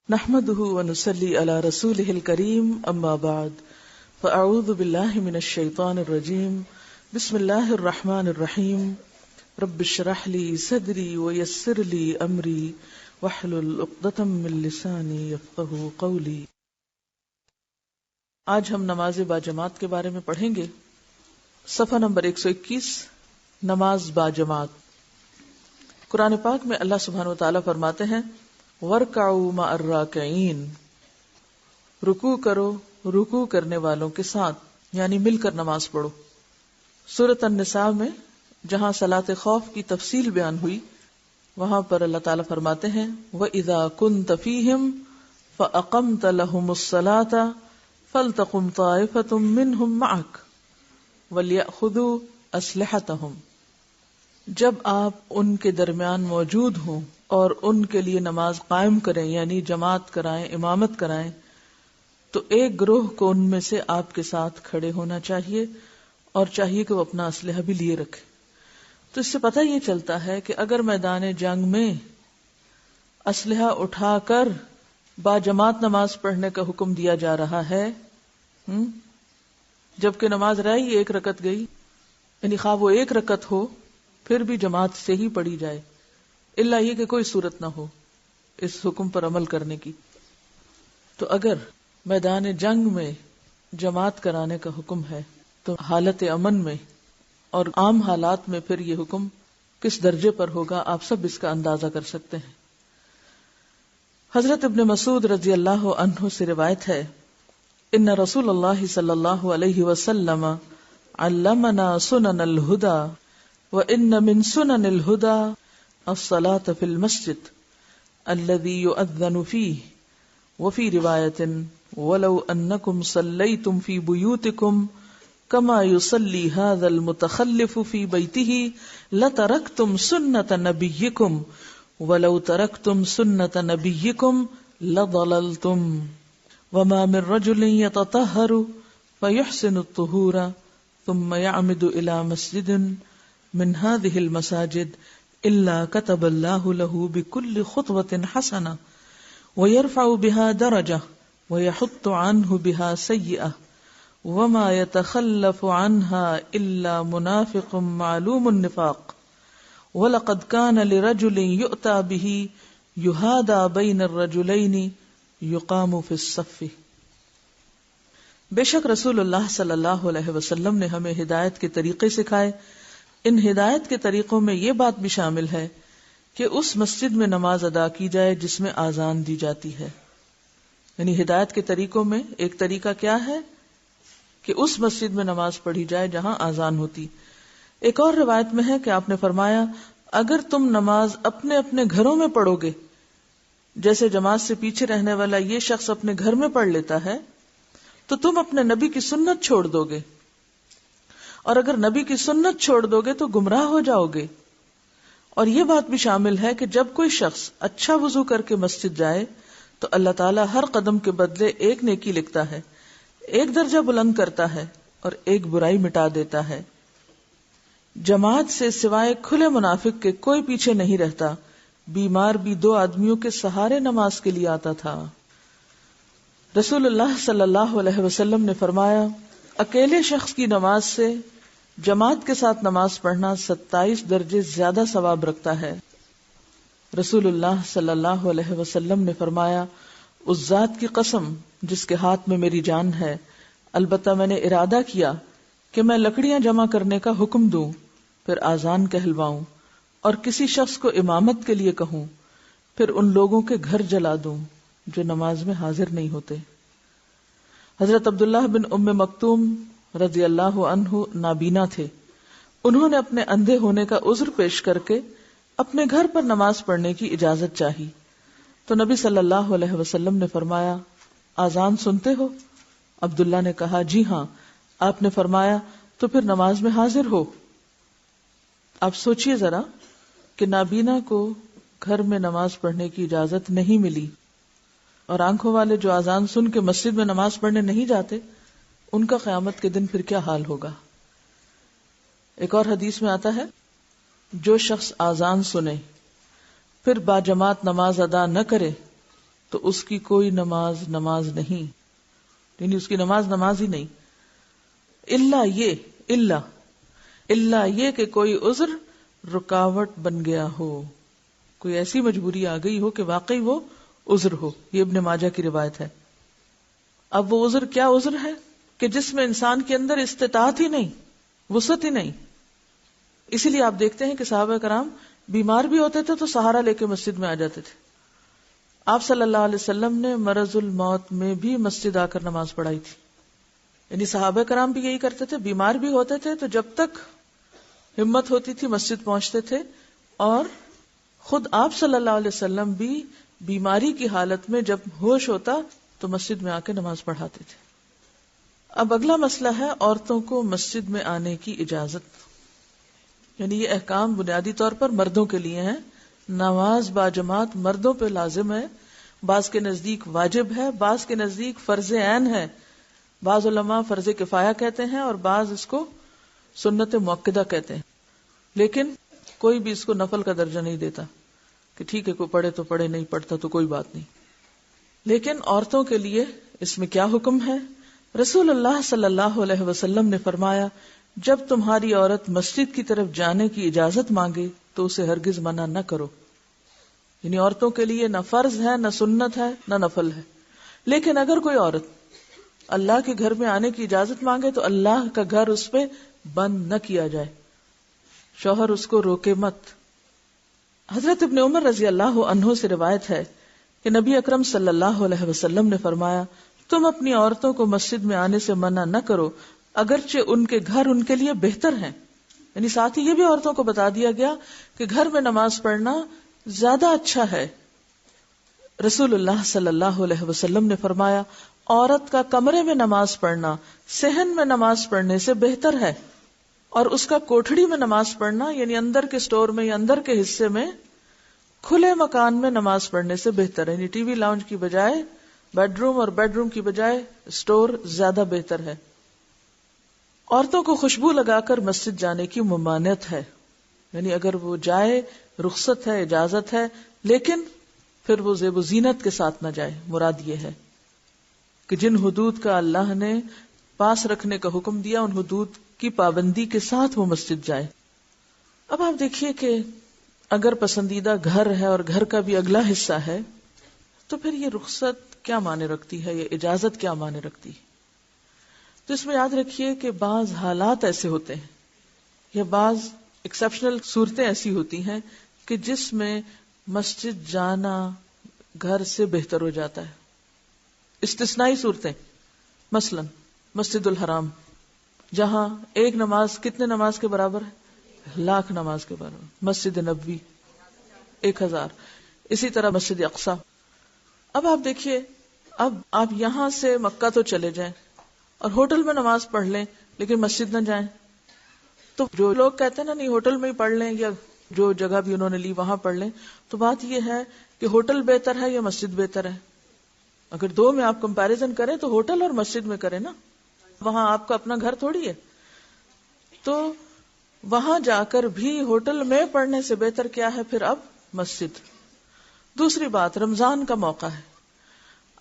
نحمده ونصلي على رسوله الكريم اما بعد فاعوذ بالله من الشيطان الرجيم بسم الله الرحمن الرحيم رب اشرح لي صدري ويسر لي امري واحلل عقدة من لساني يفقهوا قولي۔ آج ہم نماز باجماعت کے بارے میں پڑھیں گے۔ صفحہ نمبر 121، نماز باجماعت۔ قرآن پاک میں اللہ سبحانہ وتعالی فرماتے ہیں وَارْكَعُوا مَعَ الرَّاكِعِينَ، رکوع کرو رکوع کرنے والوں کے ساتھ، یعنی مل کر نماز پڑھو۔ سورۃ النساء میں جہاں صلاۃ خوف کی تفصیل بیان ہوئی، وہاں پر اللہ تعالیٰ فرماتے ہیں وَإِذَا كُنْتَ فِيهِمْ فَأَقَمْتَ لَهُمُ الصَّلَاةَ فَلْتَقُمْ طَائِفَةٌ مِّنْهُمْ مَعَكَ وَلْيَأْخُذُوا أَسْلِحَتَهُمْ، جب آپ ان کے درمیان موجود ہوں اور ان کے لیے نماز قائم کریں، یعنی جماعت کرائیں، امامت کرائیں، تو ایک گروہ کو ان میں سے آپ کے ساتھ کھڑے ہونا چاہیے اور چاہیے کہ وہ اپنا اسلحہ بھی لیے رکھے۔ تو اس سے پتہ یہ چلتا ہے کہ اگر میدان جنگ میں اسلحہ اٹھا کر باجماعت نماز پڑھنے کا حکم دیا جا رہا ہے، جبکہ نماز رہی ایک رکعت گئی، یعنی خواہ وہ ایک رکعت ہو پھر بھی جماعت سے ہی پڑھی جائے، الا یہ کہ کوئی صورت نہ ہو اس حکم پر عمل کرنے کی۔ تو اگر میدان جنگ میں جماعت کرانے کا حکم ہے تو حالت امن میں اور عام حالات میں پھر یہ حکم کس درجے پر ہوگا، آپ سب اس کا اندازہ کر سکتے ہیں۔ حضرت ابن مسعود رضی اللہ عنہ سے روایت ہے ان رسول اللہ صلی اللہ علیہ وسلم علمنا سنن الہدی وان من سنن الہدی الصلاة في المسجد الذي يؤذن فيه وفي رواية ولو أنكم صليتم في بيوتكم كما يصلي هذا المتخلف في بيته لتركتم سنة نبيكم ولو تركتم سنة نبيكم لضللتم وما من رجل يتطهر فيحسن الطهور ثم يعمد إلى مسجد من هذه المساجد إلا كتب الله له بكل خطوة حسنة ويرفع بها درجة ويحط عنه بها سيئة وما يتخلف عنها إلا منافق معلوم النفاق ولقد كان لرجل يؤتى به يهادى بين الرجلين يقام في الصف۔ بے شک رسول اللہ صلی اللہ علیہ وسلم نے ہمیں ہدایت کے طریقے سکھائے۔ ان ہدایت کے طریقوں میں یہ بات بھی شامل ہے کہ اس مسجد میں نماز ادا کی جائے جس میں آذان دی جاتی ہے، یعنی ہدایت کے طریقوں میں ایک طریقہ کیا ہے کہ اس مسجد میں نماز پڑھی جائے جہاں آذان ہوتی۔ ایک اور روایت میں ہے کہ آپ نے فرمایا اگر تم نماز اپنے اپنے گھروں میں پڑھو گے، جیسے جماعت سے پیچھے رہنے والا یہ شخص اپنے گھر میں پڑھ لیتا ہے، تو تم اپنے نبی کی سنت چھوڑ دو گے، اور اگر نبی کی سنت چھوڑ دو گے تو گمراہ ہو جاؤ گے۔ اور یہ بات بھی شامل ہے کہ جب کوئی شخص اچھا وضو کر کے مسجد جائے تو اللہ تعالیٰ ہر قدم کے بدلے ایک نیکی لکھتا ہے، ایک درجہ بلند کرتا ہے اور ایک برائی مٹا دیتا ہے۔ جماعت سے سوائے کھلے منافق کے کوئی پیچھے نہیں رہتا، بیمار بھی 2 آدمیوں کے سہارے نماز کے لیے آتا تھا۔ رسول اللہ صلی اللہ علیہ وسلم نے فرمایا اکیلے شخص کی نماز سے جماعت کے ساتھ نماز پڑھنا 27 درجے زیادہ ثواب رکھتا ہے۔ رسول اللہ صلی اللہ علیہ وسلم نے فرمایا اس ذات کی قسم جس کے ہاتھ میں میری جان ہے، البتہ میں نے ارادہ کیا کہ میں لکڑیاں جمع کرنے کا حکم دوں، پھر آذان کہلواؤں اور کسی شخص کو امامت کے لیے کہوں، پھر ان لوگوں کے گھر جلا دوں جو نماز میں حاضر نہیں ہوتے۔ حضرت عبداللہ بن ام مکتوم رضی اللہ عنہ نابینا تھے، انہوں نے اپنے اندھے ہونے کا عذر پیش کر کے اپنے گھر پر نماز پڑھنے کی اجازت چاہی، تو نبی صلی اللہ علیہ وسلم نے فرمایا آذان سنتے ہو؟ عبداللہ نے کہا جی ہاں۔ آپ نے فرمایا تو پھر نماز میں حاضر ہو۔ آپ سوچئے ذرا کہ نابینا کو گھر میں نماز پڑھنے کی اجازت نہیں ملی، اور آنکھوں والے جو آذان سن کے مسجد میں نماز پڑھنے نہیں جاتے، ان کا قیامت کے دن پھر کیا حال ہوگا۔ ایک اور حدیث میں آتا ہے جو شخص آذان سنے پھر باجماعت نماز ادا نہ کرے تو اس کی کوئی نماز نہیں، یعنی اس کی نماز ہی نہیں، الا یہ کہ کوئی عذر رکاوٹ بن گیا ہو، کوئی ایسی مجبوری آ گئی ہو کہ واقعی وہ عذر ہو. یہ ابن ماجہ کی روایت ہے. اب وہ عذر کیا عذر ہے کہ جس میں انسان کے اندر استطاعت ہی نہیں، وسعت ہی نہیں. اسی لیے آپ دیکھتے ہیں کہ صحابہ کرام بیمار بھی ہوتے تھے تو سہارا لے کے مسجد میں آ جاتے تھے. آپ صلی اللہ علیہ وسلم نے مرض الموت میں بھی مسجد آ کر نماز پڑھائی تھی. یعنی صحابہ کرام بھی یہی کرتے تھے، بیمار بھی ہوتے تھے تو جب تک ہمت ہوتی تھی مسجد پہنچتے تھے، اور خود آپ صلی اللہ علیہ وسلم بھی بیماری کی حالت میں جب ہوش ہوتا تو مسجد میں آ کے نماز پڑھاتے تھے. اب اگلا مسئلہ ہے عورتوں کو مسجد میں آنے کی اجازت. یعنی یہ احکام بنیادی طور پر مردوں کے لیے ہیں. نماز باجماعت مردوں پہ لازم ہے، بعض کے نزدیک واجب ہے، بعض کے نزدیک فرض عین ہے، بعض علماء فرض کفایہ کہتے ہیں اور بعض اس کو سنت مؤکدہ کہتے ہیں. لیکن کوئی بھی اس کو نفل کا درجہ نہیں دیتا کہ ٹھیک ہے کوئی پڑھے تو پڑھے، نہیں پڑھتا تو کوئی بات نہیں. لیکن عورتوں کے لیے اس میں کیا حکم ہے؟ رسول اللہ صلی اللہ علیہ وسلم نے فرمایا جب تمہاری عورت مسجد کی طرف جانے کی اجازت مانگے تو اسے ہرگز منع نہ کرو. یعنی عورتوں کے لیے نہ فرض ہے، نہ سنت ہے، نہ نفل ہے. لیکن اگر کوئی عورت اللہ کے گھر میں آنے کی اجازت مانگے تو اللہ کا گھر اس پہ بند نہ کیا جائے، شوہر اس کو روکے مت. حضرت ابن عمر رضی اللہ عنہ سے روایت ہے کہ نبی اکرم صلی اللہ علیہ وسلم نے فرمایا تم اپنی عورتوں کو مسجد میں آنے سے منع نہ کرو اگرچہ ان کے گھر ان کے لیے بہتر ہیں. یعنی ساتھ ہی یہ بھی عورتوں کو بتا دیا گیا کہ گھر میں نماز پڑھنا زیادہ اچھا ہے. رسول اللہ صلی اللہ علیہ وسلم نے فرمایا عورت کا کمرے میں نماز پڑھنا صحن میں نماز پڑھنے سے بہتر ہے، اور اس کا کوٹھڑی میں نماز پڑھنا یعنی اندر کے سٹور میں یا اندر کے حصے میں کھلے مکان میں نماز پڑھنے سے بہتر ہے. یعنی ٹی وی لاؤنج کی بجائے بیڈ روم اور بیڈ روم کی بجائے سٹور زیادہ بہتر ہے. عورتوں کو خوشبو لگا کر مسجد جانے کی ممانعت ہے. یعنی اگر وہ جائے رخصت ہے، اجازت ہے، لیکن پھر وہ زیب و زینت کے ساتھ نہ جائے. مراد یہ ہے کہ جن حدود کا اللہ نے پاس رکھنے کا حکم دیا ان حدود کی پابندی کے ساتھ وہ مسجد جائے. اب آپ دیکھیے کہ اگر پسندیدہ گھر ہے اور گھر کا بھی اگلا حصہ ہے تو پھر یہ رخصت کیا معنی رکھتی ہے، یہ اجازت کیا معنی رکھتی ہے؟ تو اس میں یاد رکھیے کہ بعض حالات ایسے ہوتے ہیں یا بعض ایکسیپشنل صورتیں ایسی ہوتی ہیں کہ جس میں مسجد جانا گھر سے بہتر ہو جاتا ہے. استثنائی صورتیں، مثلا مسجد الحرام جہاں ایک نماز کتنے نماز کے برابر ہے؟ 1,00,000 نماز کے برابر. مسجد نبوی 1000. اسی طرح مسجد اقصی. اب آپ دیکھیے، اب آپ یہاں سے مکہ تو چلے جائیں اور ہوٹل میں نماز پڑھ لیں لیکن مسجد نہ جائیں، تو جو لوگ کہتے ہیں نا نہیں ہوٹل میں ہی پڑھ لیں یا جو جگہ بھی انہوں نے لی وہاں پڑھ لیں، تو بات یہ ہے کہ ہوٹل بہتر ہے یا مسجد بہتر ہے؟ اگر دو میں آپ کمپیریزن کریں تو ہوٹل اور مسجد میں کریں نا، وہاں آپ کا اپنا گھر تھوڑی ہے. تو وہاں جا کر بھی ہوٹل میں پڑھنے سے بہتر کیا ہے پھر اب؟ مسجد. دوسری بات، رمضان کا موقع ہے،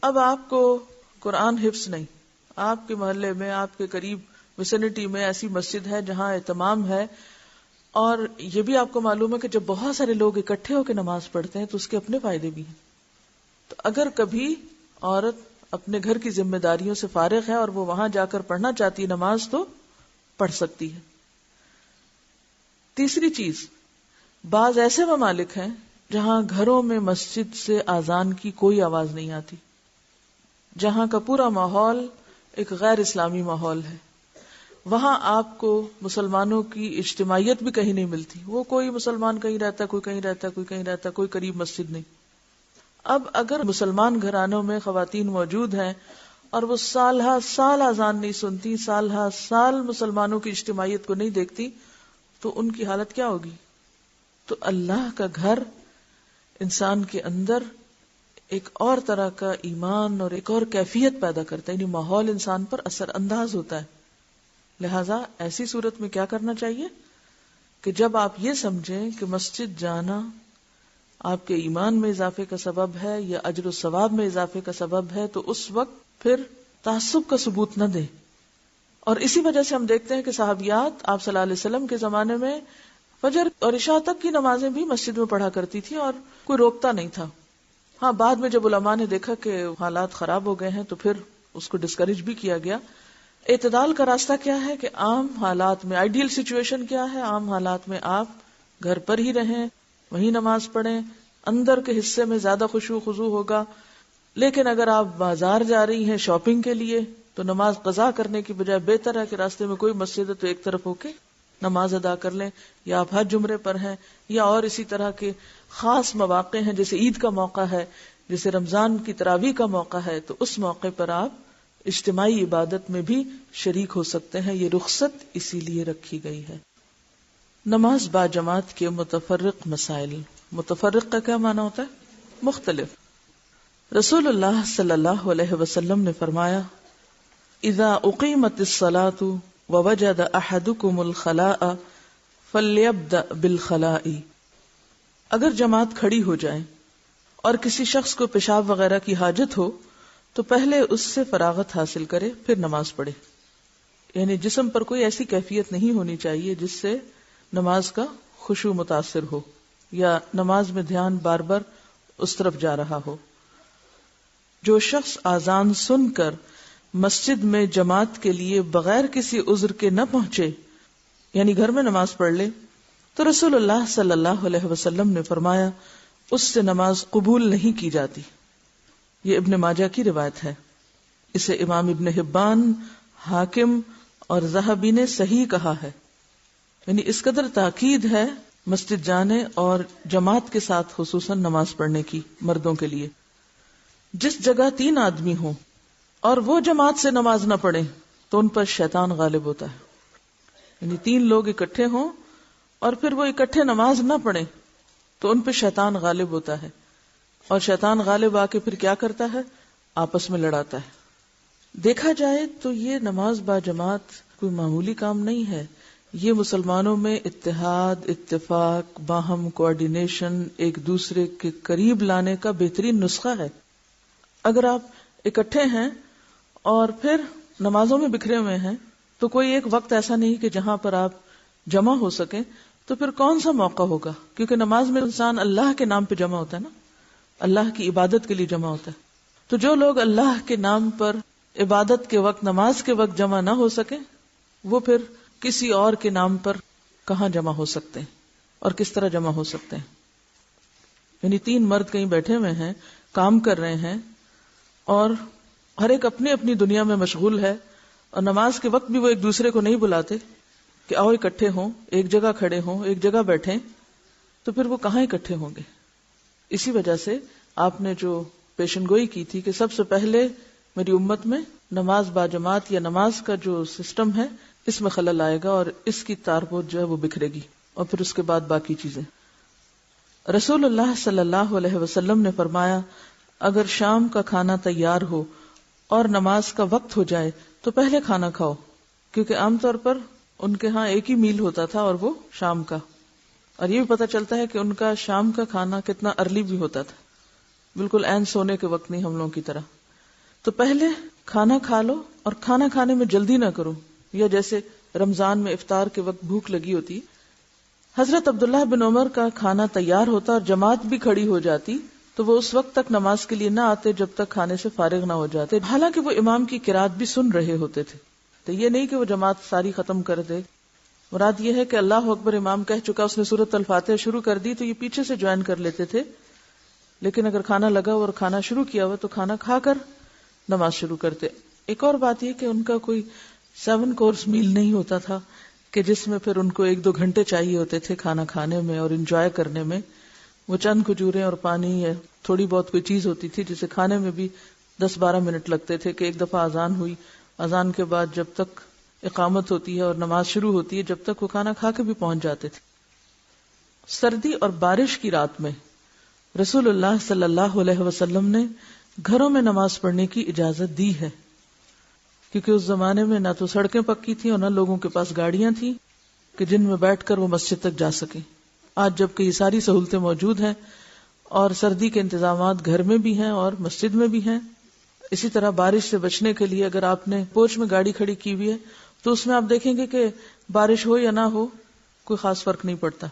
اب آپ کو قرآن حفظ نہیں، آپ کے محلے میں آپ کے قریب ویسینٹی میں ایسی مسجد ہے جہاں اہتمام ہے، اور یہ بھی آپ کو معلوم ہے کہ جب بہت سارے لوگ اکٹھے ہو کے نماز پڑھتے ہیں تو اس کے اپنے فائدے بھی ہیں. تو اگر کبھی عورت اپنے گھر کی ذمہ داریوں سے فارغ ہے اور وہ وہاں جا کر پڑھنا چاہتی ہے نماز تو پڑھ سکتی ہے. تیسری چیز، بعض ایسے ممالک ہیں جہاں گھروں میں مسجد سے اذان کی کوئی آواز نہیں آتی، جہاں کا پورا ماحول ایک غیر اسلامی ماحول ہے. وہاں آپ کو مسلمانوں کی اجتماعیت بھی کہیں نہیں ملتی. وہ کوئی مسلمان کہیں رہتا، کوئی کہیں رہتا، کوئی کہیں رہتا، کوئی قریب مسجد نہیں. اب اگر مسلمان گھرانوں میں خواتین موجود ہیں اور وہ سال ہا سال اذان نہیں سنتی، سال ہا سال مسلمانوں کی اجتماعیت کو نہیں دیکھتی، تو ان کی حالت کیا ہوگی؟ تو اللہ کا گھر انسان کے اندر ایک اور طرح کا ایمان اور ایک اور کیفیت پیدا کرتا ہے، یعنی ماحول انسان پر اثر انداز ہوتا ہے. لہذا ایسی صورت میں کیا کرنا چاہیے کہ جب آپ یہ سمجھیں کہ مسجد جانا آپ کے ایمان میں اضافے کا سبب ہے یا اجر و ثواب میں اضافے کا سبب ہے، تو اس وقت پھر تعصب کا ثبوت نہ دیں. اور اسی وجہ سے ہم دیکھتے ہیں کہ صحابیات آپ صلی اللہ علیہ وسلم کے زمانے میں فجر اور عشاء تک کی نمازیں بھی مسجد میں پڑھا کرتی تھی اور کوئی روکتا نہیں تھا. ہاں بعد میں جب علماء نے دیکھا کہ حالات خراب ہو گئے ہیں تو پھر اس کو ڈسکریج بھی کیا گیا. اعتدال کا راستہ کیا ہے کہ عام حالات میں آئیڈیل سچویشن کیا ہے، عام حالات میں آپ گھر پر ہی رہیں، وہیں نماز پڑھیں، اندر کے حصے میں زیادہ خشوع خضوع ہوگا. لیکن اگر آپ بازار جا رہی ہیں شاپنگ کے لیے تو نماز قضا کرنے کی بجائے بہتر ہے کہ راستے میں کوئی مسجد ہے تو ایک طرف ہو کے نماز ادا کر لیں. یا آپ حج عمرے پر ہیں یا اور اسی طرح کے خاص مواقع ہیں، جیسے عید کا موقع ہے، جیسے رمضان کی تراویح کا موقع ہے، تو اس موقع پر آپ اجتماعی عبادت میں بھی شریک ہو سکتے ہیں. یہ رخصت اسی لیے رکھی گئی ہے. نماز با جماعت کے متفرق مسائل. متفرق کا کیا معنی ہوتا ہے؟ مختلف. رسول اللہ صلی اللہ علیہ وسلم نے فرمایا اذا اقیمت الصلاة ووجد احدکم الخلاء فلیبدأ بالخلاء. اگر جماعت کھڑی ہو جائے اور کسی شخص کو پیشاب وغیرہ کی حاجت ہو تو پہلے اس سے فراغت حاصل کرے پھر نماز پڑھے. یعنی جسم پر کوئی ایسی کیفیت نہیں ہونی چاہیے جس سے نماز کا خشوع متاثر ہو یا نماز میں دھیان بار بار اس طرف جا رہا ہو. جو شخص اذان سن کر مسجد میں جماعت کے لیے بغیر کسی عذر کے نہ پہنچے، یعنی گھر میں نماز پڑھ لے، تو رسول اللہ صلی اللہ علیہ وسلم نے فرمایا اس سے نماز قبول نہیں کی جاتی. یہ ابن ماجہ کی روایت ہے. اسے امام ابن حبان، حاکم اور ذہبی نے صحیح کہا ہے. یعنی اس قدر تاکید ہے مسجد جانے اور جماعت کے ساتھ خصوصاً نماز پڑھنے کی مردوں کے لیے. جس جگہ 3 آدمی ہوں اور وہ جماعت سے نماز نہ پڑھیں تو ان پر شیطان غالب ہوتا ہے. یعنی 3 لوگ اکٹھے ہوں اور پھر وہ اکٹھے نماز نہ پڑھیں تو ان پہ شیطان غالب ہوتا ہے، اور شیطان غالب آ کے پھر کیا کرتا ہے؟ آپس میں لڑاتا ہے. دیکھا جائے تو یہ نماز با جماعت کوئی معمولی کام نہیں ہے. یہ مسلمانوں میں اتحاد، اتفاق، باہم کوآرڈینیشن، ایک دوسرے کے قریب لانے کا بہترین نسخہ ہے. اگر آپ اکٹھے ہیں اور پھر نمازوں میں بکھرے ہوئے ہیں تو کوئی ایک وقت ایسا نہیں کہ جہاں پر آپ جمع ہو سکیں، تو پھر کون سا موقع ہوگا؟ کیونکہ نماز میں انسان اللہ کے نام پہ جمع ہوتا ہے نا، اللہ کی عبادت کے لیے جمع ہوتا ہے. تو جو لوگ اللہ کے نام پر عبادت کے وقت، نماز کے وقت جمع نہ ہو سکیں، وہ پھر کسی اور کے نام پر کہاں جمع ہو سکتے ہیں اور کس طرح جمع ہو سکتے ہیں؟ یعنی 3 مرد کہیں بیٹھے ہوئے ہیں، کام کر رہے ہیں اور ہر ایک اپنی اپنی دنیا میں مشغول ہے، اور نماز کے وقت بھی وہ ایک دوسرے کو نہیں بلاتے کہ آؤ اکٹھے ہوں، ایک جگہ کھڑے ہوں، ایک جگہ بیٹھیں، تو پھر وہ کہاں اکٹھے ہوں گے؟ اسی وجہ سے آپ نے جو پیشن گوئی کی تھی کہ سب سے پہلے میری امت میں نماز با جماعت یا نماز کا جو سسٹم ہے اس میں خلل آئے گا اور اس کی تاربوت جو ہے وہ بکھرے گی، اور پھر اس کے بعد باقی چیزیں. رسول اللہ صلی اللہ علیہ وسلم نے فرمایا اگر شام کا کھانا تیار ہو اور نماز کا وقت ہو جائے تو پہلے کھانا کھاؤ، کیونکہ عام طور پر ان کے ہاں ایک ہی میل ہوتا تھا اور وہ شام کا. اور یہ بھی پتہ چلتا ہے کہ ان کا شام کا کھانا کتنا ارلی بھی ہوتا تھا، بالکل عین سونے کے وقت نہیں ہم لوگوں کی طرح. تو پہلے کھانا کھا لو اور کھانا کھانے میں جلدی نہ کرو، یا جیسے رمضان میں افطار کے وقت بھوک لگی ہوتی، حضرت عبداللہ بن عمر کا کھانا تیار ہوتا اور جماعت بھی کھڑی ہو جاتی تو وہ اس وقت تک نماز کے لیے نہ آتے جب تک کھانے سے فارغ نہ ہو جاتے، حالانکہ وہ امام کی قرات بھی سن رہے ہوتے تھے. تو یہ نہیں کہ وہ جماعت ساری ختم کر دے، مراد یہ ہے کہ اللہ اکبر امام کہہ چکا، اس نے سورۃ الفاتحہ شروع کر دی تو یہ پیچھے سے جوائن کر لیتے تھے. لیکن اگر کھانا لگا اور کھانا شروع کیا ہوا تو کھانا کھا کر نماز شروع کرتے. ایک اور بات یہ کہ ان کا کوئی 7 کورس میل نہیں ہوتا تھا کہ جس میں پھر ان کو 1-2 گھنٹے چاہیے ہوتے تھے کھانا کھانے میں اور انجوائے کرنے میں. وہ چند کھجوریں اور پانی یا تھوڑی بہت کوئی چیز ہوتی تھی جسے کھانے میں بھی 10-12 منٹ لگتے تھے کہ ایک دفعہ اذان ہوئی، اذان کے بعد جب تک اقامت ہوتی ہے اور نماز شروع ہوتی ہے جب تک وہ کھانا کھا کے بھی پہنچ جاتے تھے. سردی اور بارش کی رات میں رسول اللہ صلی اللہ علیہ وسلم نے گھروں میں نماز پڑھنے کی اجازت دی ہے، کیونکہ اس زمانے میں نہ تو سڑکیں پکی تھیں اور نہ لوگوں کے پاس گاڑیاں تھیں کہ جن میں بیٹھ کر وہ مسجد تک جا سکیں. آج جب کہ یہ ساری سہولتیں موجود ہیں اور سردی کے انتظامات گھر میں بھی ہیں اور مسجد میں بھی ہیں. اسی طرح بارش سے بچنے کے لیے اگر آپ نے پورچ میں گاڑی کھڑی کی ہوئی ہے تو اس میں آپ دیکھیں گے کہ بارش ہو یا نہ ہو کوئی خاص فرق نہیں پڑتا.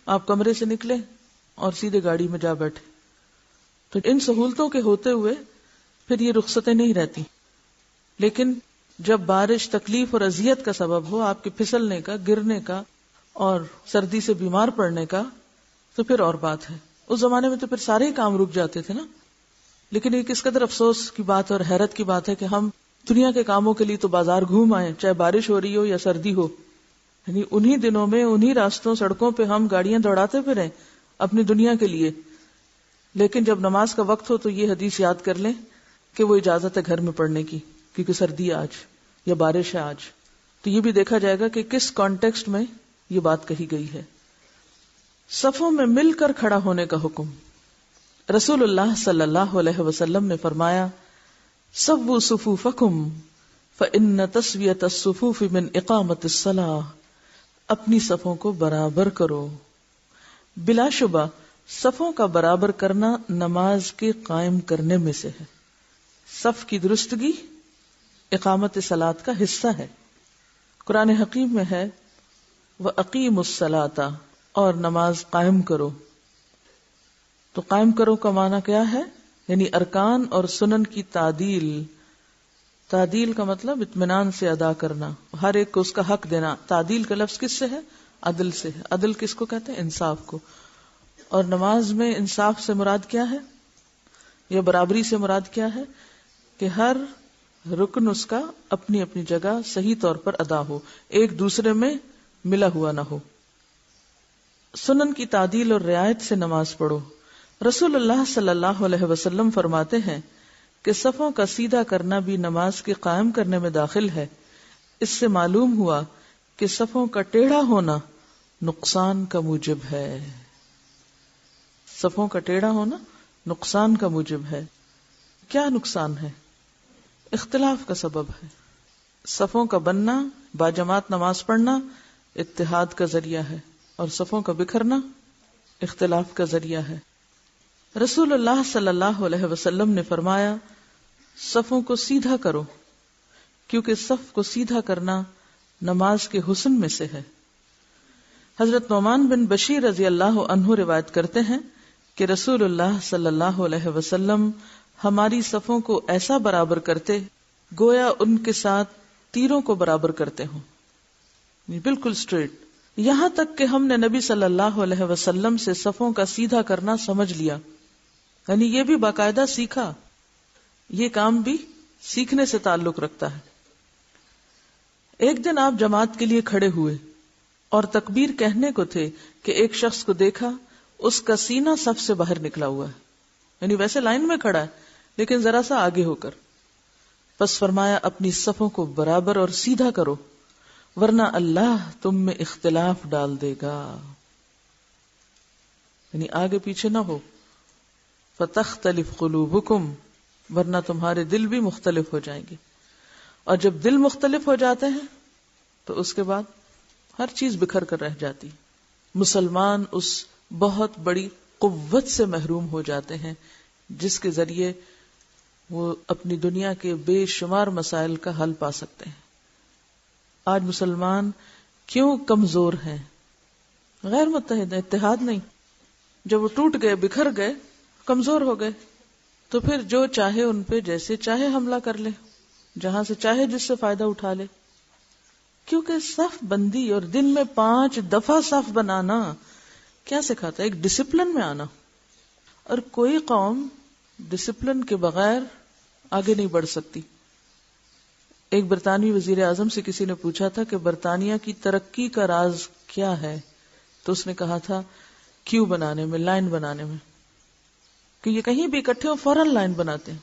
آپ کمرے سے نکلے اور سیدھے گاڑی میں جا بیٹھے. تو ان سہولتوں کے ہوتے ہوئے پھر یہ رخصتیں نہیں رہتی. لیکن جب بارش تکلیف اور اذیت کا سبب ہو، آپ کے پھسلنے کا، گرنے کا اور سردی سے بیمار پڑنے کا، تو پھر اور بات ہے. اس زمانے میں تو پھر سارے ہی کام رک جاتے تھے نا. لیکن یہ کس قدر افسوس کی بات اور حیرت کی بات ہے کہ ہم دنیا کے کاموں کے لیے تو بازار گھوم آئے، چاہے بارش ہو رہی ہو یا سردی ہو. یعنی انہی دنوں میں انہی راستوں، سڑکوں پہ ہم گاڑیاں دوڑاتے پھریں اپنی دنیا کے لیے. لیکن جب نماز کا وقت ہو تو یہ حدیث یاد کر لیں کہ وہ اجازت ہے گھر میں پڑھنے کی، کیونکہ سردی ہے آج یا بارش ہے آج. تو یہ بھی دیکھا جائے گا کہ کس کانٹیکسٹ میں یہ بات کہی گئی ہے. صفوں میں مل کر کھڑا ہونے کا حکم. رسول اللہ صلی اللہ علیہ وسلم نے فرمایا، سووا صفوفکم فإن تسویۃ الصفوف من اقامت الصلاۃ. اپنی صفوں کو برابر کرو. بلا شبہ صفوں کا برابر کرنا نماز کے قائم کرنے میں سے ہے. صف کی درستگی اقامت صلاۃ کا حصہ ہے. قرآن حکیم میں ہے وَأَقِیمُوا الصَّلَاةَ، اور نماز قائم کرو. تو قائم کرو کا معنی کیا ہے؟ یعنی ارکان اور سنن کی تعدیل. تعدیل کا مطلب اطمینان سے ادا کرنا، ہر ایک کو اس کا حق دینا. تعدیل کا لفظ کس سے ہے؟ عدل سے ہے. عدل کس کو کہتے ہیں؟ انصاف کو. اور نماز میں انصاف سے مراد کیا ہے یا برابری سے مراد کیا ہے؟ کہ ہر رکن اس کا اپنی اپنی جگہ صحیح طور پر ادا ہو، ایک دوسرے میں ملا ہوا نہ ہو. سنن کی تعدیل اور رعایت سے نماز پڑھو. رسول اللہ صلی اللہ علیہ وسلم فرماتے ہیں کہ صفوں کا سیدھا کرنا بھی نماز کے قائم کرنے میں داخل ہے. اس سے معلوم ہوا کہ صفوں کا ٹیڑھا ہونا نقصان کا موجب ہے. صفوں کا ٹیڑھا ہونا نقصان کا موجب ہے. کیا نقصان ہے؟ اختلاف کا سبب ہے. صفوں کا بننا، باجماعت نماز پڑھنا اتحاد کا ذریعہ ہے، اور صفوں کا بکھرنا اختلاف کا ذریعہ ہے. رسول اللہ صلی اللہ علیہ وسلم نے فرمایا، صفوں کو سیدھا کرو، کیونکہ صف کو سیدھا کرنا نماز کے حسن میں سے ہے. حضرت نعمان بن بشیر رضی اللہ عنہ روایت کرتے ہیں کہ رسول اللہ صلی اللہ علیہ وسلم ہماری صفوں کو ایسا برابر کرتے گویا ان کے ساتھ تیروں کو برابر کرتے ہوں، بالکل سٹریٹ. یہاں تک کہ ہم نے نبی صلی اللہ علیہ وسلم سے صفوں کا سیدھا کرنا سمجھ لیا. یعنی یہ بھی باقاعدہ سیکھا. یہ کام بھی سیکھنے سے تعلق رکھتا ہے. ایک دن آپ جماعت کے لیے کھڑے ہوئے اور تکبیر کہنے کو تھے کہ ایک شخص کو دیکھا، اس کا سینہ صف سے باہر نکلا ہوا ہے. یعنی ویسے لائن میں کھڑا ہے لیکن ذرا سا آگے ہو کر. پس فرمایا، اپنی صفوں کو برابر اور سیدھا کرو، ورنہ اللہ تم میں اختلاف ڈال دے گا. یعنی آگے پیچھے نہ ہو. فَتَخْتَلِفْ قُلُوبُكُمْ، ورنہ تمہارے دل بھی مختلف ہو جائیں گے. اور جب دل مختلف ہو جاتے ہیں تو اس کے بعد ہر چیز بکھر کر رہ جاتی. مسلمان اس بہت بڑی قوت سے محروم ہو جاتے ہیں جس کے ذریعے وہ اپنی دنیا کے بے شمار مسائل کا حل پا سکتے ہیں. آج مسلمان کیوں کمزور ہیں؟ غیر متحد ہیں، اتحاد نہیں. جب وہ ٹوٹ گئے، بکھر گئے، کمزور ہو گئے، تو پھر جو چاہے ان پہ جیسے چاہے حملہ کر لے، جہاں سے چاہے جس سے فائدہ اٹھا لے. کیونکہ صف بندی اور دن میں 5 دفعہ صف بنانا کیا سکھاتا ہے؟ ایک ڈسپلن میں آنا. اور کوئی قوم ڈسپلن کے بغیر آگے نہیں بڑھ سکتی. ایک برطانوی وزیر اعظم سے کسی نے پوچھا تھا کہ برطانیہ کی ترقی کا راز کیا ہے، تو اس نے کہا تھا کیو بنانے میں، لائن بنانے میں. کہ یہ کہیں بھی اکٹھے ہو فوراً لائن بناتے ہیں،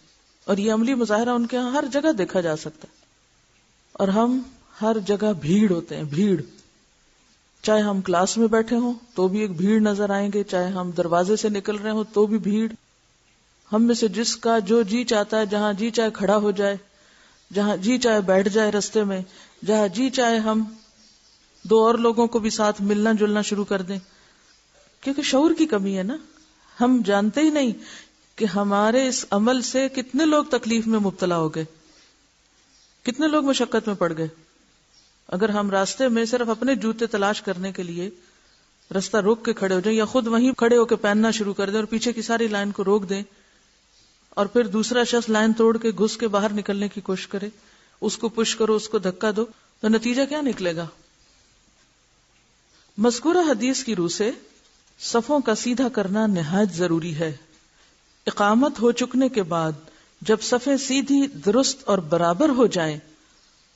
اور یہ عملی مظاہرہ ان کے ہاں ہر جگہ دیکھا جا سکتا ہے. اور ہم ہر جگہ بھیڑ ہوتے ہیں، بھیڑ. چاہے ہم کلاس میں بیٹھے ہوں تو بھی ایک بھیڑ نظر آئیں گے، چاہے ہم دروازے سے نکل رہے ہوں تو بھی بھیڑ. ہم میں سے جس کا جو جی چاہتا ہے جہاں جی چاہے کھڑا ہو جائے، جہاں جی چاہے بیٹھ جائے رستے میں، جہاں جی چاہے ہم 2 اور لوگوں کو بھی ساتھ ملنا جلنا شروع کر دیں. کیونکہ شعور کی کمی ہے نا. ہم جانتے ہی نہیں کہ ہمارے اس عمل سے کتنے لوگ تکلیف میں مبتلا ہو گئے، کتنے لوگ مشقت میں پڑ گئے. اگر ہم راستے میں صرف اپنے جوتے تلاش کرنے کے لیے راستہ روک کے کھڑے ہو جائیں، یا خود وہیں کھڑے ہو کے پہننا شروع کر دیں اور پیچھے کی ساری لائن کو روک دیں، اور پھر دوسرا شخص لائن توڑ کے گھس کے باہر نکلنے کی کوشش کرے، اس کو پش کرو، اس کو دھکا دو، تو نتیجہ کیا نکلے گا؟ مذکورہ حدیث کی روح سے صفوں کا سیدھا کرنا نہایت ضروری ہے. اقامت ہو چکنے کے بعد جب صفیں سیدھی، درست اور برابر ہو جائیں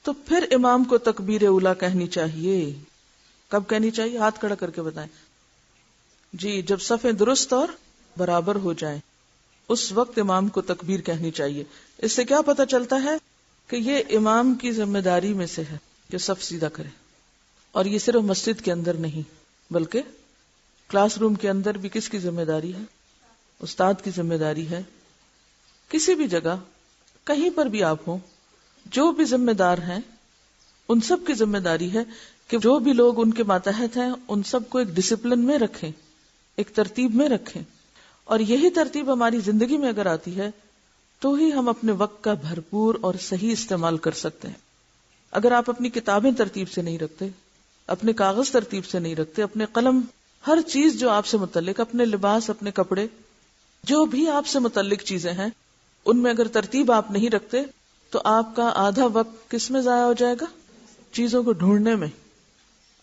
تو پھر امام کو تکبیر اولیٰ کہنی چاہیے. کب کہنی چاہیے؟ ہاتھ کھڑا کر کے بتائیں. جی، جب صفیں درست اور برابر ہو جائیں اس وقت امام کو تکبیر کہنی چاہیے. اس سے کیا پتہ چلتا ہے کہ یہ امام کی ذمہ داری میں سے ہے کہ صف سیدھا کرے. اور یہ صرف مسجد کے اندر نہیں بلکہ کلاس روم کے اندر بھی کس کی ذمہ داری ہے؟ استاد کی ذمہ داری ہے. کسی بھی جگہ کہیں پر بھی آپ ہوں، جو بھی ذمہ دار ہیں ان سب کی ذمہ داری ہے کہ جو بھی لوگ ان کے ماتحت ہیں ان سب کو ایک ڈسپلن میں رکھیں، ایک ترتیب میں رکھیں. اور یہی ترتیب ہماری زندگی میں اگر آتی ہے تو ہی ہم اپنے وقت کا بھرپور اور صحیح استعمال کر سکتے ہیں. اگر آپ اپنی کتابیں ترتیب سے نہیں رکھتے، اپنے کاغذ ترتیب سے نہیں رکھتے، اپنے قلم، ہر چیز جو آپ سے متعلق، اپنے لباس، اپنے کپڑے، جو بھی آپ سے متعلق چیزیں ہیں ان میں اگر ترتیب آپ نہیں رکھتے تو آپ کا آدھا وقت کس میں ضائع ہو جائے گا؟ چیزوں کو ڈھونڈنے میں،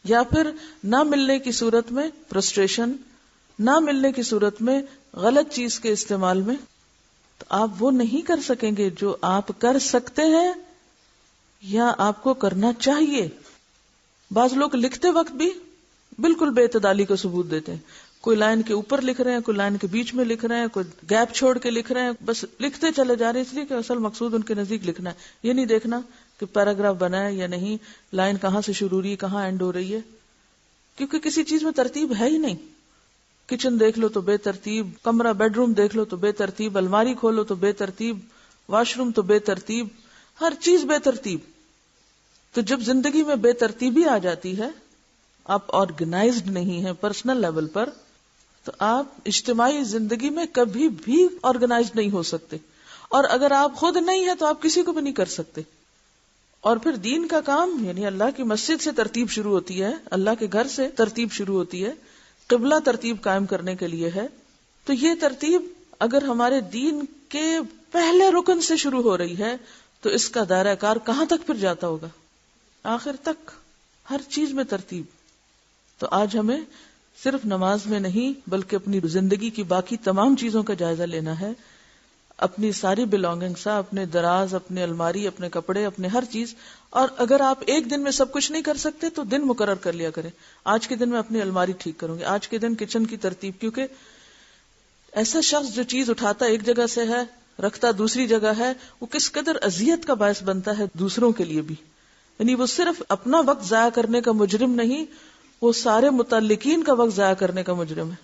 یا پھر نہ ملنے کی صورت میں فرسٹریشن، نہ ملنے کی صورت میں غلط چیز کے استعمال میں. تو آپ وہ نہیں کر سکیں گے جو آپ کر سکتے ہیں یا آپ کو کرنا چاہیے. بعض لوگ لکھتے وقت بھی بالکل بے اعتدالی کا ثبوت دیتے ہیں. کوئی لائن کے اوپر لکھ رہے ہیں، کوئی لائن کے بیچ میں لکھ رہے ہیں، کوئی گیپ چھوڑ کے لکھ رہے ہیں، بس لکھتے چلے جا رہے ہیں اس لیے کہ اصل مقصود ان کے نزدیک لکھنا ہے. یہ نہیں دیکھنا کہ پیراگراف بنا ہے یا نہیں، لائن کہاں سے شروع ہو رہی ہے، کہاں اینڈ ہو رہی ہے. کیونکہ کسی چیز میں ترتیب ہے ہی نہیں. کچن دیکھ لو تو بے ترتیب، کمرہ بیڈ روم دیکھ لو تو بے ترتیب، الماری کھولو تو بے ترتیب، واش روم تو بے ترتیب، ہر چیز بے ترتیب. تو جب زندگی میں بے ترتیبی آ جاتی ہے، آپ آرگنائزڈ نہیں ہیں پرسنل لیول پر، تو آپ اجتماعی زندگی میں کبھی بھی آرگنائزڈ نہیں ہو سکتے. اور اگر آپ خود نہیں ہیں تو آپ کسی کو بھی نہیں کر سکتے. اور پھر دین کا کام، یعنی اللہ کی مسجد سے ترتیب شروع ہوتی ہے، اللہ کے گھر سے ترتیب شروع ہوتی ہے، قبلہ ترتیب قائم کرنے کے لیے ہے. تو یہ ترتیب اگر ہمارے دین کے پہلے رکن سے شروع ہو رہی ہے تو اس کا دائرہ کار کہاں تک پھر جاتا ہوگا؟ آخر تک. ہر چیز میں ترتیب. تو آج ہمیں صرف نماز میں نہیں بلکہ اپنی زندگی کی باقی تمام چیزوں کا جائزہ لینا ہے. اپنی ساری بلانگنگس، اپنے دراز، اپنے الماری، اپنے کپڑے، اپنے ہر چیز. اور اگر آپ ایک دن میں سب کچھ نہیں کر سکتے تو دن مقرر کر لیا کریں. آج کے دن میں اپنی الماری ٹھیک کروں گی، آج کے دن کچن کی ترتیب. کیونکہ ایسا شخص جو چیز اٹھاتا ایک جگہ سے ہے، رکھتا دوسری جگہ ہے، وہ کس قدر اذیت کا باعث بنتا ہے دوسروں کے لیے بھی. یعنی وہ صرف اپنا وقت ضائع کرنے کا مجرم نہیں، وہ سارے متعلقین کا وقت ضائع کرنے کا مجرم ہے.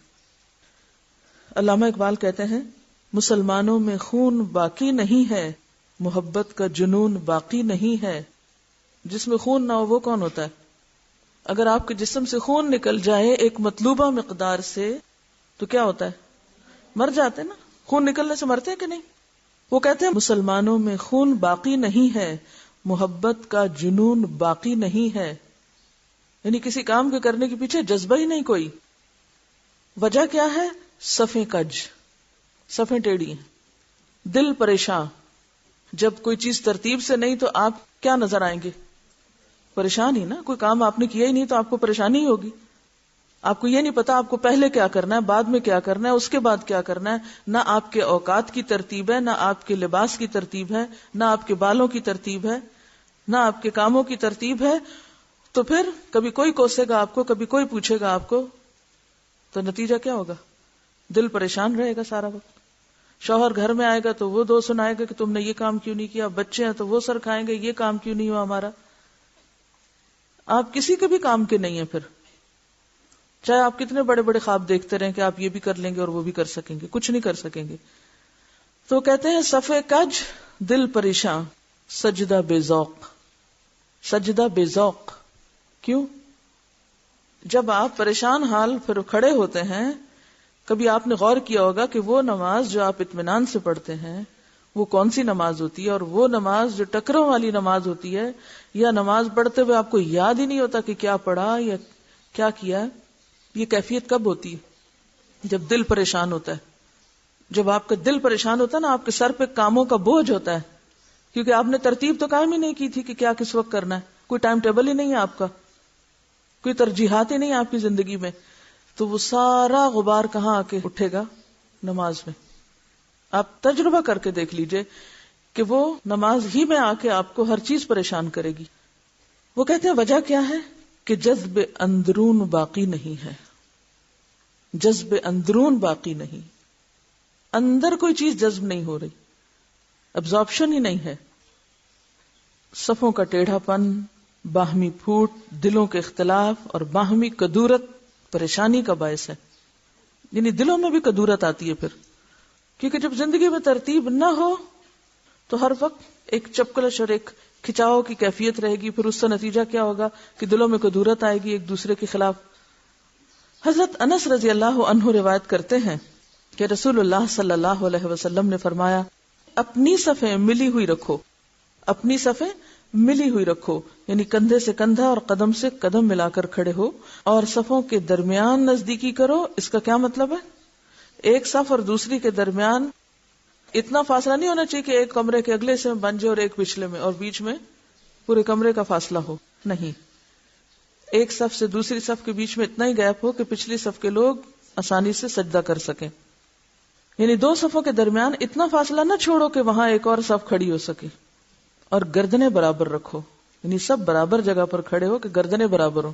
علامہ اقبال کہتے ہیں، مسلمانوں میں خون باقی نہیں ہے، محبت کا جنون باقی نہیں ہے. جس میں خون نہ ہو وہ کون ہوتا ہے؟ اگر آپ کے جسم سے خون نکل جائے ایک مطلوبہ مقدار سے تو کیا ہوتا ہے؟ مر جاتے نا. خون نکلنے سے مرتے ہیں کہ نہیں؟ وہ کہتے ہیں مسلمانوں میں خون باقی نہیں ہے، محبت کا جنون باقی نہیں ہے. یعنی کسی کام کے کرنے کے پیچھے جذبہ ہی نہیں کوئی. وجہ کیا ہے؟ صفیں کج، صفیں ٹیڑھی ہیں، دل پریشان. جب کوئی چیز ترتیب سے نہیں تو آپ کیا نظر آئیں گے؟ پریشان ہی نا. کوئی کام آپ نے کیا ہی نہیں تو آپ کو پریشانی ہی ہوگی. آپ کو یہ نہیں پتا آپ کو پہلے کیا کرنا ہے، بعد میں کیا کرنا ہے، اس کے بعد کیا کرنا ہے. نہ آپ کے اوقات کی ترتیب ہے، نہ آپ کے لباس کی ترتیب ہے، نہ آپ کے بالوں کی ترتیب ہے، نہ آپ کے کاموں کی ترتیب ہے. تو پھر کبھی کوئی کوسے گا آپ کو، کبھی کوئی پوچھے گا آپ کو، تو نتیجہ کیا ہوگا؟ دل پریشان رہے گا سارا وقت. شوہر گھر میں آئے گا تو وہ دو سنائے گا کہ تم نے یہ کام کیوں نہیں کیا. بچے ہیں تو وہ سر کھائیں گے یہ کام کیوں نہیں ہوا ہمارا. آپ کسی کے بھی کام کے نہیں ہیں. پھر چاہے آپ کتنے بڑے بڑے خواب دیکھتے رہیں کہ آپ یہ بھی کر لیں گے اور وہ بھی کر سکیں گے، کچھ نہیں کر سکیں گے. تو کہتے ہیں صفے کج دل پریشان، سجدہ بے ذوق. سجدہ بے ذوق کیوں؟ جب آپ پریشان حال پھر کھڑے ہوتے ہیں کبھی آپ نے غور کیا ہوگا کہ وہ نماز جو آپ اطمینان سے پڑھتے ہیں وہ کون سی نماز ہوتی ہے، اور وہ نماز جو ٹکروں والی نماز ہوتی ہے، یا نماز پڑھتے ہوئے آپ کو یاد ہی نہیں ہوتا کہ کیا پڑھا یا کیا کیا. یہ کیفیت کب ہوتی ہے؟ جب دل پریشان ہوتا ہے. جب آپ کا دل پریشان ہوتا ہے نا، آپ کے سر پہ کاموں کا بوجھ ہوتا ہے، کیونکہ آپ نے ترتیب تو قائم ہی نہیں کی تھی کہ کیا کس وقت کرنا ہے، کوئی ٹائم ٹیبل ہی نہیں ہے آپ کا، کوئی ترجیحات ہی نہیں ہے آپ کی زندگی میں. تو وہ سارا غبار کہاں آ کے اٹھے گا؟ نماز میں. آپ تجربہ کر کے دیکھ لیجئے کہ وہ نماز ہی میں آ کے آپ کو ہر چیز پریشان کرے گی. وہ کہتے ہیں وجہ کیا ہے کہ جذب اندرون باقی نہیں ہے. جذب اندرون باقی نہیں، اندر کوئی چیز جذب نہیں ہو رہی، ابزارپشن ہی نہیں ہے. صفوں کا ٹیڑھا پن، باہمی پھوٹ، دلوں کے اختلاف اور باہمی کدورت پریشانی کا باعث ہے. یعنی دلوں میں بھی کدورت آتی ہے پھر، کیونکہ جب زندگی میں ترتیب نہ ہو تو ہر وقت ایک چپکلش اور ایک کھچاؤ کی کیفیت رہے گی. پھر اس کا نتیجہ کیا ہوگا کہ دلوں میں کدورت آئے گی ایک دوسرے کے خلاف. حضرت انس رضی اللہ عنہ روایت کرتے ہیں کہ رسول اللہ صلی اللہ علیہ وسلم نے فرمایا، اپنی صفیں ملی ہوئی رکھو. اپنی صفیں ملی ہوئی رکھو یعنی کندھے سے کندھا اور قدم سے قدم ملا کر کھڑے ہو، اور صفوں کے درمیان نزدیکی کرو. اس کا کیا مطلب ہے؟ ایک صف اور دوسری کے درمیان اتنا فاصلہ نہیں ہونا چاہیے کہ ایک کمرے کے اگلے سے بن جائے اور ایک پچھلے میں، اور بیچ میں پورے کمرے کا فاصلہ ہو. نہیں، ایک صف سے دوسری صف کے بیچ میں اتنا ہی گیپ ہو کہ پچھلی صف کے لوگ آسانی سے سجدہ کر سکیں. یعنی دو صفوں کے درمیان اتنا فاصلہ نہ چھوڑو کہ وہاں ایک اور صف کھڑی ہو سکے. اور گردنیں برابر رکھو، یعنی سب برابر جگہ پر کھڑے ہو کہ گردنیں برابر ہو.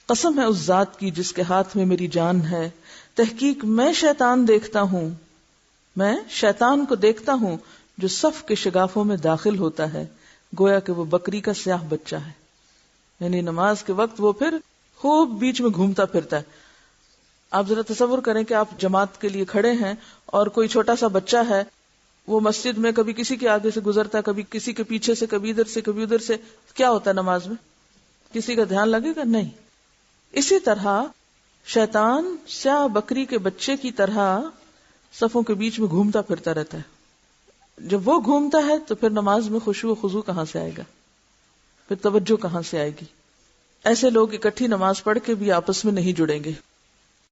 قسم ہے اس ذات کی جس کے ہاتھ میں میری جان ہے، تحقیق میں شیطان دیکھتا ہوں، میں شیطان کو دیکھتا ہوں جو صف کے شگافوں میں داخل ہوتا ہے، گویا کہ وہ بکری کا سیاہ بچہ ہے. یعنی نماز کے وقت وہ پھر خوب بیچ میں گھومتا پھرتا ہے. آپ ذرا تصور کریں کہ آپ جماعت کے لیے کھڑے ہیں اور کوئی چھوٹا سا بچہ ہے، وہ مسجد میں کبھی کسی کے آگے سے گزرتا ہے، کبھی کسی کے پیچھے سے، کبھی ادھر سے کبھی ادھر سے. کیا ہوتا ہے نماز میں؟ کسی کا دھیان لگے گا؟ نہیں. اسی طرح شیطان سیاہ بکری کے بچے کی طرح صفوں کے بیچ میں گھومتا پھرتا رہتا ہے. جب وہ گھومتا ہے تو پھر نماز میں خشوع و خضوع کہاں سے آئے گا؟ پھر توجہ کہاں سے آئے گی؟ ایسے لوگ اکٹھی نماز پڑھ کے بھی آپس میں نہیں جڑیں گے.